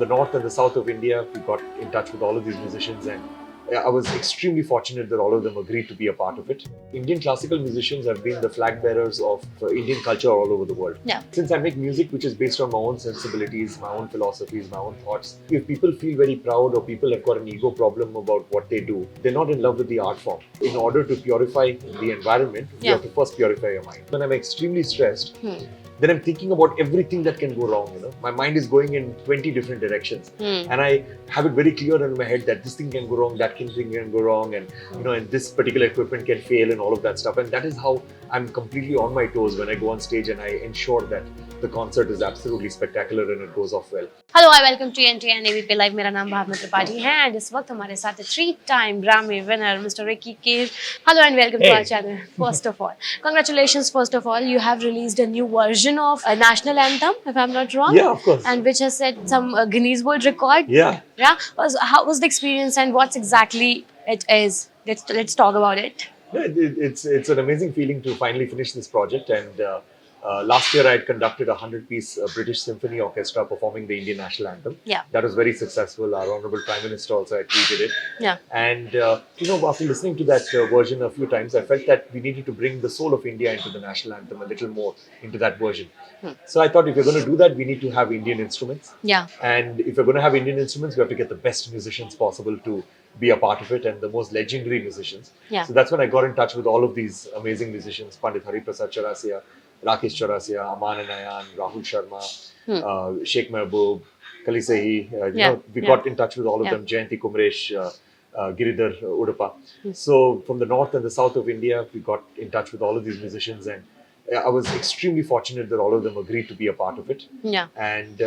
the north and the south of India, we got in touch with all of these musicians, and I was extremely fortunate that all of them agreed to be a part of it. Indian classical musicians have been the flag bearers of Indian culture all over the world. Yeah. Since I make music which is based on my own sensibilities, my own philosophies, my own thoughts, if people feel very proud or people have got an ego problem about what they do, they're not in love with the art form. In order to purify the environment, you Yeah. have to first purify your mind. When I'm extremely stressed, then I'm thinking about everything that can go wrong. My mind is going in 20 different directions, and I have it very clear in my head that this thing can go wrong, that thing can go wrong, and and this particular equipment can fail, and all of that stuff. And that is how I'm completely on my toes when I go on stage, and I ensure that the concert is absolutely spectacular and it goes off well. Hello I welcome to NTN ABP live. मेरा नाम भावना त्रिपाठी है and इस वक्त हमारे साथ 3-time Grammy winner mister Ricky Kej. Hello and welcome to our channel. First of all congratulations, first of all you have released a new version of a national anthem, if I'm not wrong. Yeah, of course. And which has set some Guinness World Record. Yeah. How was the experience and what's exactly it is? Let's talk about it. It's an amazing feeling to finally finish this project. And last year I had conducted a 100-piece British Symphony Orchestra performing the Indian National Anthem. Yeah. That was very successful. Our Honorable Prime Minister also had tweeted it. Yeah. And after listening to that version a few times, I felt that we needed to bring the soul of India into the National Anthem a little more into that version. So I thought if we're going to do that, we need to have Indian instruments. Yeah. And if we're going to have Indian instruments, we have to get the best musicians possible to be a part of it, and the most legendary musicians. Yeah. So that's when I got in touch with all of these amazing musicians: Pandit Hari Prasad Chaurasia, Rakesh Chaurasia, Aman and Ayan, Rahul Sharma, Sheikh Mehboob, Kalisehi. We got in touch with all of them: Jayanti Kumresh, Giridhar Udappa. So from the north and the south of India, we got in touch with all of these musicians, and I was extremely fortunate that all of them agreed to be a part of it. Yeah. And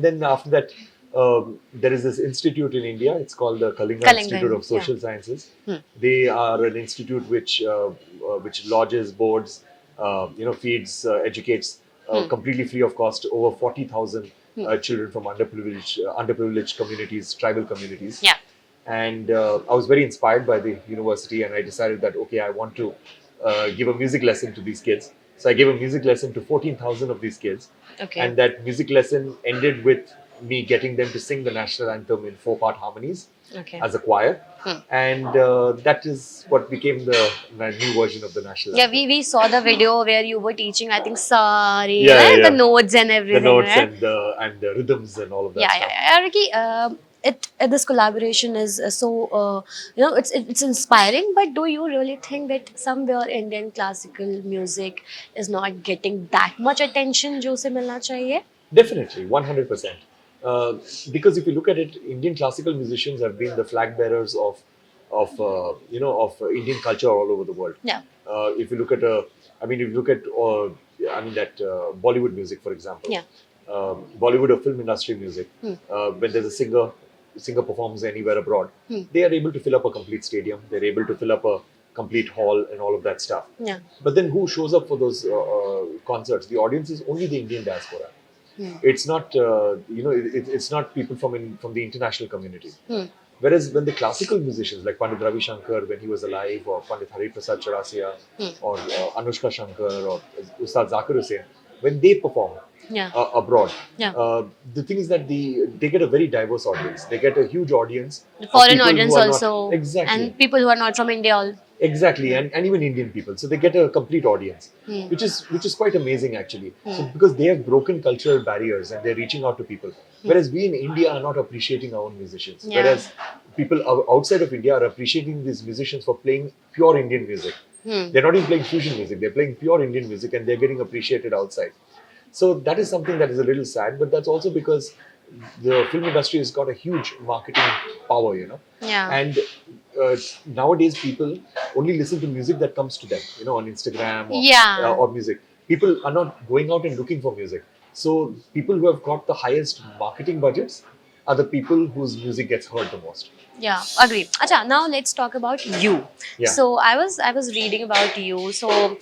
then after that, there is this institute in India. It's called the Kalinga Institute of Social Sciences. They are an institute which lodges, boards, feeds, educates completely free of cost over 40,000 children from underprivileged communities, tribal communities. Yeah. And I was very inspired by the university, and I decided that okay, I want to give a music lesson to these kids. So I gave a music lesson to 14,000 of these kids. Okay. And that music lesson ended with me getting them to sing the national anthem in 4-part harmonies. Okay. As a choir. And that is what became the new version of the national Yeah, anthem. we saw the video where you were teaching, I think, Sari, Yeah. the notes and everything. The notes right? and the rhythms and all of that stuff. Yeah. Ricky, this collaboration is it's inspiring. But do you really think that somewhere Indian classical music is not getting that much attention जो उसे मिलना चाहिए? Definitely, 100%. Because if you look at it, Indian classical musicians have been the flag bearers of Indian culture all over the world. Yeah. If you look at Bollywood music, for example. Yeah. Bollywood or film industry music. When there's a singer performs anywhere abroad, they are able to fill up a complete stadium. They're able to fill up a complete hall and all of that stuff. Yeah. But then who shows up for those concerts? The audience is only the Indian diaspora. It's not it's not people from the international community. Whereas when the classical musicians like Pandit Ravi Shankar, when he was alive, or Pandit Hari Prasad Chaurasia, or Anushka Shankar, or Ustad Zakir Hussain, when they perform abroad, the thing is that they get a very diverse audience. They get a huge audience, The foreign audience also, exactly, and people who are not from India all. Exactly, and even Indian people. So they get a complete audience, which is quite amazing actually. So because they have broken cultural barriers and they're reaching out to people, whereas we in India are not appreciating our own musicians. Yeah. Whereas people outside of India are appreciating these musicians for playing pure Indian music. They're not even playing fusion music; they're playing pure Indian music, and they're getting appreciated outside. So that is something that is a little sad, but that's also because the film industry has got a huge marketing power, Yeah. And nowadays people only listen to music that comes to them, on Instagram or music. People are not going out and looking for music. So people who have got the highest marketing budgets are the people whose music gets heard the most. Yeah, agree. Acha, now let's talk about you. Yeah. So I was reading about you. So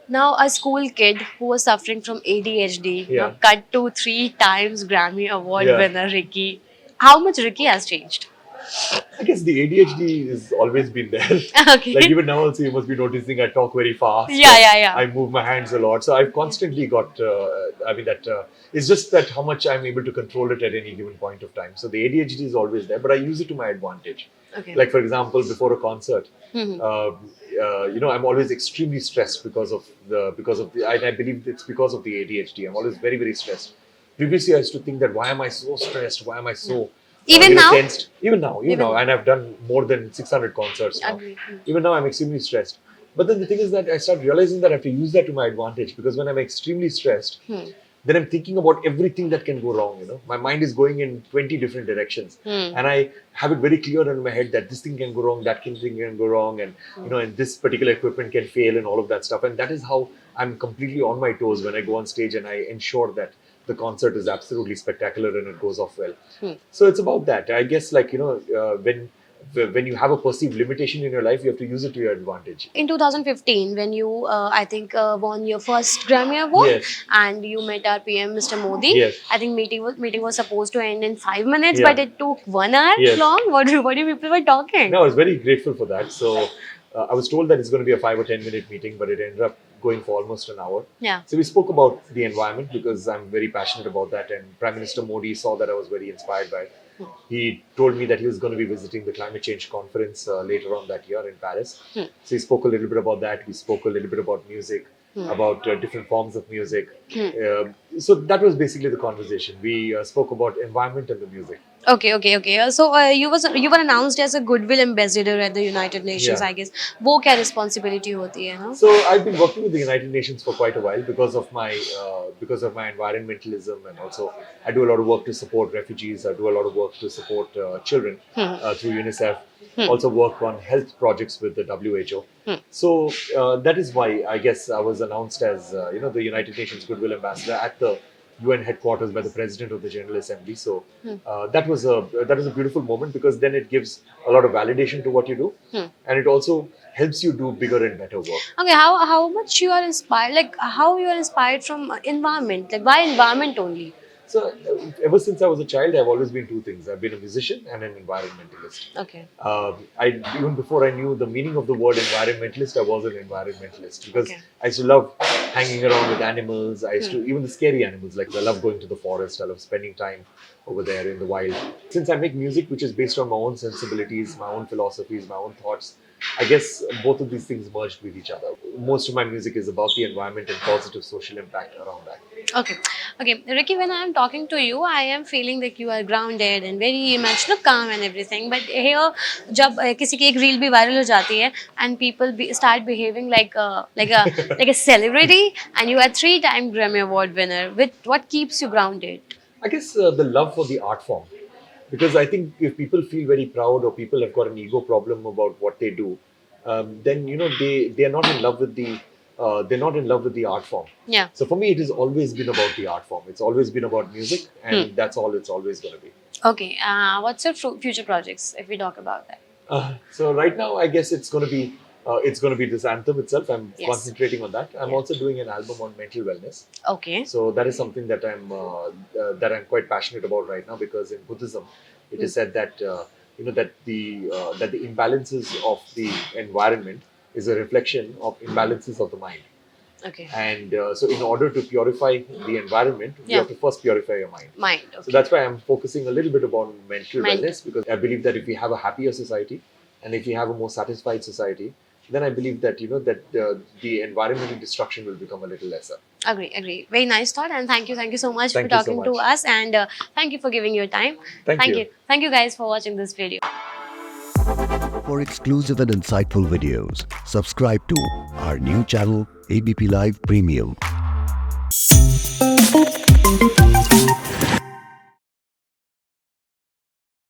now a school kid who was suffering from ADHD, now cut to 3 times Grammy Award Yeah. winner Ricky. How much Ricky has changed? I guess the ADHD has always been there. Okay. Like even now also you must be noticing I talk very fast. Yeah. I move my hands a lot. So I've constantly got, it's just that how much I'm able to control it at any given point of time. So the ADHD is always there, but I use it to my advantage. Okay. Like for example, before a concert, Mhm. I'm always extremely stressed because of the, I believe it's because of the ADHD. I'm always very, very stressed. Previously, I used to think that why am I so stressed? Why am I so Even now? tensed? Even now, and I've done more than 600 concerts now. Agreed. Even now, I'm extremely stressed. But then the thing is that I start realizing that I have to use that to my advantage because when I'm extremely stressed, then I'm thinking about everything that can go wrong. My mind is going in 20 different directions, and I have it very clear in my head that this thing can go wrong, that thing can go wrong, and and this particular equipment can fail, and all of that stuff. And that is how I'm completely on my toes when I go on stage, and I ensure that the concert is absolutely spectacular and it goes off well. So it's about that. I guess, like when you have a perceived limitation in your life, you have to use it to your advantage. In 2015, when you, I think, won your first Grammy Award, Yes. and you met our PM, Mr. Modi. Yes. I think meeting was supposed to end in 5 minutes, Yeah. but it took 1 hour Yes. long. What you people were talking? No, I was very grateful for that. So I was told that it's going to be a 5 or 10 minute meeting, but it ended up going for almost an hour. Yeah. So we spoke about the environment because I'm very passionate about that, and Prime Minister Modi saw that I was very inspired by it. He told me that he was going to be visiting the climate change conference later on that year in Paris. So he spoke a little bit about that. We spoke a little bit about music, about different forms of music. So that was basically the conversation. We spoke about environment and the music. Okay. So you were announced as a goodwill ambassador at the United Nations, Yeah. I guess. वो क्या responsibility होती है ना? So I've been working with the United Nations for quite a while because of my environmentalism, and also I do a lot of work to support refugees. I do a lot of work to support children through UNICEF. Also work on health projects with the WHO. So that is why I guess I was announced as the United Nations Goodwill Ambassador at the UN headquarters by the President of the General Assembly. So that was a beautiful moment because then it gives a lot of validation to what you do, and it also helps you do bigger and better work. Okay, how much you are inspired? Like how you are inspired from environment? Like why environment only? So ever since I was a child, I've always been two things. I've been a musician and an environmentalist. Okay. Even before I knew the meaning of the word environmentalist, I was an environmentalist because Okay. I used to love hanging around with animals. I used to, even the scary animals, like I love going to the forest. I love spending time over there in the wild. Since I make music which is based on my own sensibilities, my own philosophies, my own thoughts, I guess both of these things merged with each other. Most of my music is about the environment and positive social impact around that. Okay, Ricky, when I am talking to you, I am feeling like you are grounded and very much calm and everything. But here, जब किसी की एक reel भी viral हो जाती है and people start behaving like a celebrity, and you are 3-time Grammy Award winner. What keeps you grounded? I guess the love for the art form. Because I think if people feel very proud or people have got an ego problem about what they do, then they are not in love with the art form. Yeah. So for me, it has always been about the art form. It's always been about music, and that's all it's always going to be. Okay. What's your future projects, if we talk about that? So right now, I guess it's going to be this anthem itself. I'm Yes. concentrating on that. I'm also doing an album on mental wellness. Okay. So that is something that I'm quite passionate about right now, because in Buddhism, it is said that that the imbalances of the environment is a reflection of imbalances of the mind. Okay. And so in order to purify the environment, you Yeah. have to first purify your mind. Mind. So Okay. that's why I'm focusing a little bit upon mental Mental. wellness, because I believe that if we have a happier society and if we have a more satisfied society, then I believe that the environmental destruction will become a little lesser. Agree. Very nice thought, and thank you so much Thank for you so talking to much. us, and thank you for giving your time. Thank you. Thank you guys for watching this video. For exclusive and insightful videos, subscribe to our new channel ABP Live Premium.